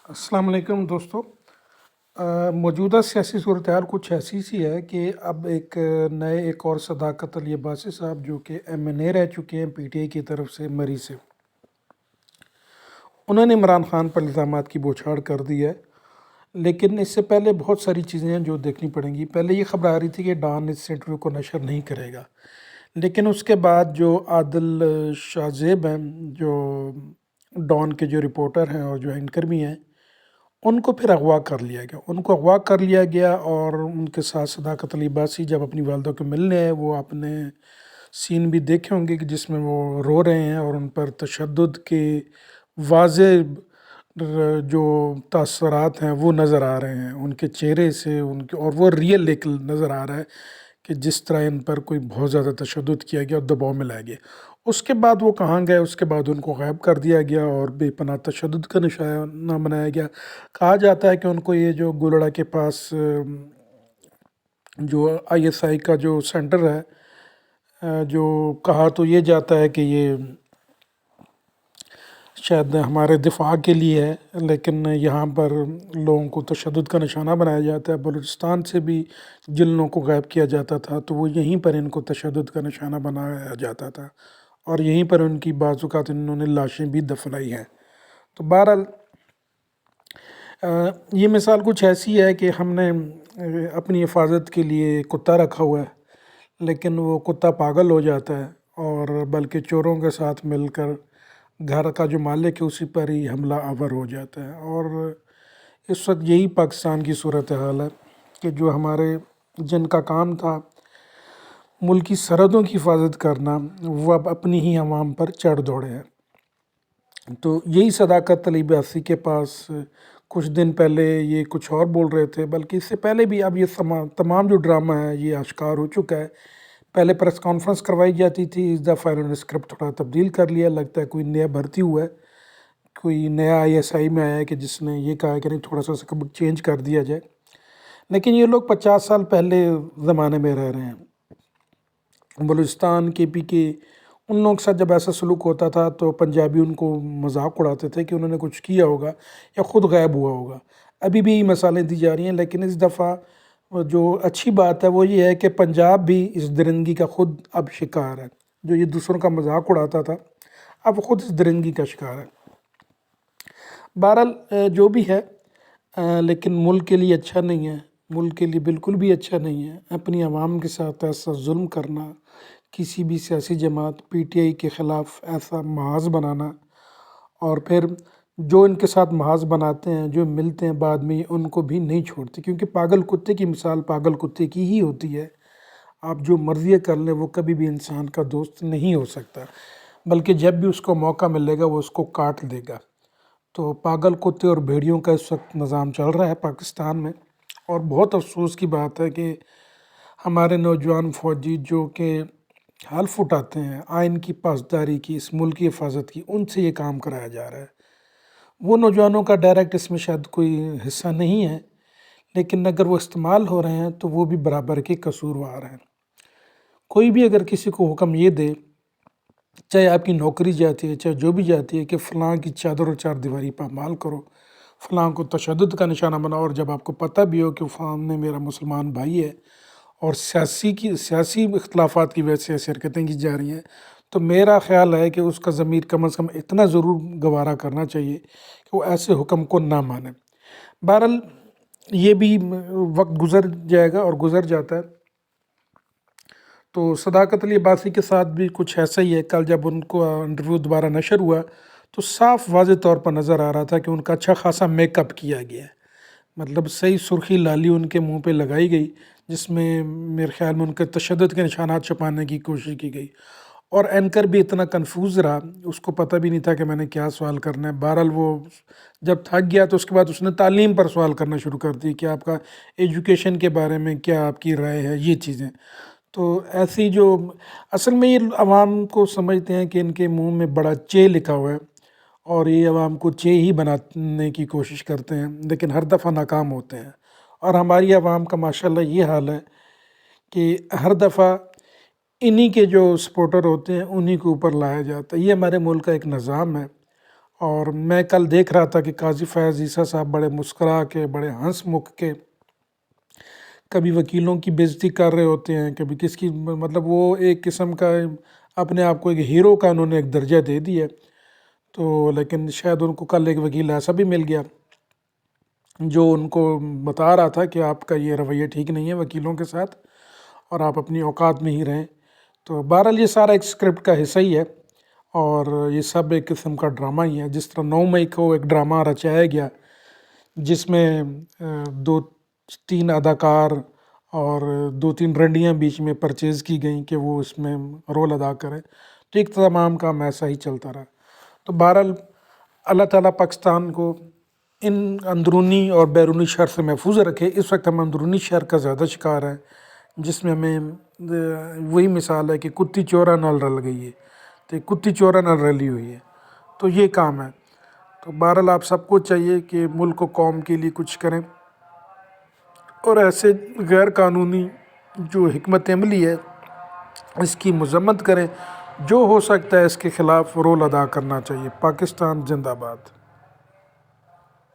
السلام علیکم دوستو۔ موجودہ سیاسی صورتحال کچھ ایسی سی ہے کہ اب ایک اور صداقت علی عباسی صاحب جو کہ ایم این اے رہ چکے ہیں پی ٹی آئی کی طرف سے مری سے، انہوں نے عمران خان پر الزامات کی بوچھاڑ کر دی ہے۔ لیکن اس سے پہلے بہت ساری چیزیں ہیں جو دیکھنی پڑیں گی۔ پہلے یہ خبر آ رہی تھی کہ ڈان اس انٹرویو کو نشر نہیں کرے گا، لیکن اس کے بعد جو عادل شاہ زیب ہیں، جو ڈان کے جو رپورٹر ہیں اور جو اینکر بھی ہیں، ان کو پھر اغوا کر لیا گیا۔ ان کو اغوا کر لیا گیا اور ان کے ساتھ صداقت علی عباسی جب اپنی والدہ کو ملنے آئے، وہ آپ نے سین بھی دیکھے ہوں گے کہ جس میں وہ رو رہے ہیں اور ان پر تشدد کے واضح جو تاثرات ہیں وہ نظر آ رہے ہیں ان کے چہرے سے، اور وہ ریئل ایک نظر آ رہا ہے کہ جس طرح ان پر کوئی بہت زیادہ تشدد کیا گیا اور دباؤ میں لایا گیا۔ اس کے بعد وہ کہاں گئے؟ اس کے بعد ان کو غائب کر دیا گیا اور بے پناہ تشدد کا نشانہ بنایا گیا۔ کہا جاتا ہے کہ ان کو یہ جو گولڑا کے پاس جو آئی ایس آئی کا جو سینٹر ہے، جو کہا تو یہ جاتا ہے کہ یہ شاید ہمارے دفاع کے لیے ہے، لیکن یہاں پر لوگوں کو تشدد کا نشانہ بنایا جاتا ہے۔ بلوچستان سے بھی جن لوگوں کو غائب کیا جاتا تھا تو وہ یہیں پر ان کو تشدد کا نشانہ بنایا جاتا تھا، اور یہیں پر ان کی بعض اوقات انہوں نے لاشیں بھی دفنائی ہیں۔ تو بہرحال یہ مثال کچھ ایسی ہے کہ ہم نے اپنی حفاظت کے لیے کتا رکھا ہوا ہے، لیکن وہ کتا پاگل ہو جاتا ہے اور بلکہ چوروں کے ساتھ مل کر گھر کا جو مالک ہے اسی پر ہی حملہ آور ہو جاتا ہے۔ اور اس وقت یہی پاکستان کی صورتحال ہے کہ جو ہمارے جن کا کام تھا ملکی سرحدوں کی حفاظت کرنا، وہ اب اپنی ہی عوام پر چڑھ دوڑے ہیں۔ تو یہی صداقت علی عباسی کے پاس کچھ دن پہلے یہ کچھ اور بول رہے تھے، بلکہ اس سے پہلے بھی اب یہ تمام جو ڈرامہ ہے یہ آشکار ہو چکا ہے۔ پہلے پریس کانفرنس کروائی جاتی تھی، اس دفعہ انہوں نے اسکرپٹ تھوڑا تبدیل کر لیا۔ لگتا ہے کوئی نیا بھرتی ہوا ہے، کوئی نیا آئی ایس آئی میں آیا ہے کہ جس نے یہ کہا کہ نہیں تھوڑا سا اسکرپٹ چینج کر دیا جائے۔ لیکن یہ لوگ 50 سال پہلے زمانے میں رہ رہے ہیں۔ بلوچستان کے پی کے ان لوگوں کے ساتھ جب ایسا سلوک ہوتا تھا تو پنجابی ان کو مذاق اڑاتے تھے کہ انہوں نے کچھ کیا ہوگا یا خود غائب ہوا ہوگا۔ ابھی بھی مثالیں دی جا رہی ہیں، لیکن اس دفعہ جو اچھی بات ہے وہ یہ ہے کہ پنجاب بھی اس درندگی کا خود اب شکار ہے۔ جو یہ دوسروں کا مذاق اڑاتا تھا اب خود اس درندگی کا شکار ہے۔ بہرحال جو بھی ہے، لیکن ملک کے لیے اچھا نہیں ہے، ملک کے لیے بالکل بھی اچھا نہیں ہے اپنی عوام کے ساتھ ایسا ظلم کرنا، کسی بھی سیاسی جماعت پی ٹی آئی کے خلاف ایسا محاذ بنانا، اور پھر جو ان کے ساتھ محاذ بناتے ہیں، جو ملتے ہیں بعد میں ان کو بھی نہیں چھوڑتے، کیونکہ پاگل کتے کی مثال پاگل کتے کی ہی ہوتی ہے۔ آپ جو مرضی کر لیں وہ کبھی بھی انسان کا دوست نہیں ہو سکتا، بلکہ جب بھی اس کو موقع ملے گا وہ اس کو کاٹ دے گا۔ تو پاگل کتے اور بھیڑیوں کا اس وقت نظام چل رہا ہے پاکستان میں، اور بہت افسوس کی بات ہے کہ ہمارے نوجوان فوجی جو کہ حلف اٹھاتے ہیں آئین کی پاسداری کی، اس ملک کی حفاظت کی، ان سے یہ کام کرایا جا رہا ہے۔ وہ نوجوانوں کا ڈائریکٹ اس میں شاید کوئی حصہ نہیں ہے، لیکن اگر وہ استعمال ہو رہے ہیں تو وہ بھی برابر کے قصوروار ہیں۔ کوئی بھی اگر کسی کو حکم یہ دے، چاہے آپ کی نوکری جاتی ہے چاہے جو بھی جاتی ہے، کہ فلاں کی چادر اور چار دیواری پامال کرو، فلاں کو تشدد کا نشانہ بناؤ، اور جب آپ کو پتہ بھی ہو کہ سامنے میرا مسلمان بھائی ہے اور سیاسی اختلافات کی وجہ سے ایسی حرکتیں کی جا رہی ہیں، تو میرا خیال ہے کہ اس کا ضمیر کم از کم اتنا ضرور گوارا کرنا چاہیے کہ وہ ایسے حکم کو نہ مانے۔ بہرحال یہ بھی وقت گزر جائے گا اور گزر جاتا ہے۔ تو صداقت علی عباسی کے ساتھ بھی کچھ ایسا ہی ہے۔ کل جب ان کو انٹرویو دوبارہ نشر ہوا تو صاف واضح طور پر نظر آ رہا تھا کہ ان کا اچھا خاصا میک اپ کیا گیا ہے، مطلب صحیح سرخی لالی ان کے منہ پہ لگائی گئی، جس میں میرے خیال میں ان کے تشدد کے نشانات چھپانے کی کوشش کی گئی، اور اینکر بھی اتنا کنفیوز رہا، اس کو پتہ بھی نہیں تھا کہ میں نے کیا سوال کرنا ہے۔ بہرحال وہ جب تھک گیا تو اس کے بعد اس نے تعلیم پر سوال کرنا شروع کر دی کہ آپ کا ایجوکیشن کے بارے میں کیا آپ کی رائے ہے، یہ چیزیں۔ تو ایسی جو اصل میں یہ عوام کو سمجھتے ہیں کہ ان کے منہ میں بڑا چے لکھا ہوا ہے، اور یہ عوام کو چے ہی بنانے کی کوشش کرتے ہیں، لیکن ہر دفعہ ناکام ہوتے ہیں۔ اور ہماری عوام کا ماشاءاللہ یہ حال ہے کہ ہر دفعہ انہی کے جو سپورٹر ہوتے ہیں انہی کے اوپر لایا جاتا ہے۔ یہ ہمارے ملک کا ایک نظام ہے، اور میں کل دیکھ رہا تھا کہ قاضی فیاض عیسیٰ صاحب بڑے مسکرا کے بڑے ہنس مکھ کے کبھی وکیلوں کی بےعزتی کر رہے ہوتے ہیں، کبھی کس کی، مطلب وہ ایک قسم کا اپنے آپ کو ایک ہیرو کا انہوں نے ایک درجہ دے دیا ہے۔ تو لیکن شاید ان کو کل ایک وکیل ایسا بھی مل گیا جو ان کو بتا رہا تھا کہ آپ کا یہ رویہ ٹھیک نہیں ہے وکیلوں کے ساتھ، اور آپ اپنی اوقات میں ہی رہیں۔ تو بہرحال یہ سارا ایک اسکرپٹ کا حصہ ہی ہے، اور یہ سب ایک قسم کا ڈرامہ ہی ہے۔ جس طرح 9 مئی کو ایک ڈرامہ رچایا گیا جس میں 2-3 اداکار اور 2-3 رنڈیاں بیچ میں پرچیز کی گئیں کہ وہ اس میں رول ادا کریں، تو ایک تمام کام ایسا ہی چلتا رہا۔ تو بہرحال اللہ تعالیٰ پاکستان کو ان اندرونی اور بیرونی شر سے محفوظ رکھے۔ اس وقت ہم اندرونی شر کا زیادہ شکار ہیں، جس میں ہمیں وہی مثال ہے کہ کتی چورا نال رل گئی ہے، تو کتی چورا نال رلی ہوئی ہے، تو یہ کام ہے۔ تو بہرحال آپ سب کو چاہیے کہ ملک و قوم کے لیے کچھ کریں، اور ایسے غیر قانونی جو حکمت عملی ہے اس کی مذمت کریں، جو ہو سکتا ہے اس کے خلاف رول ادا کرنا چاہیے۔ پاکستان زندہ باد۔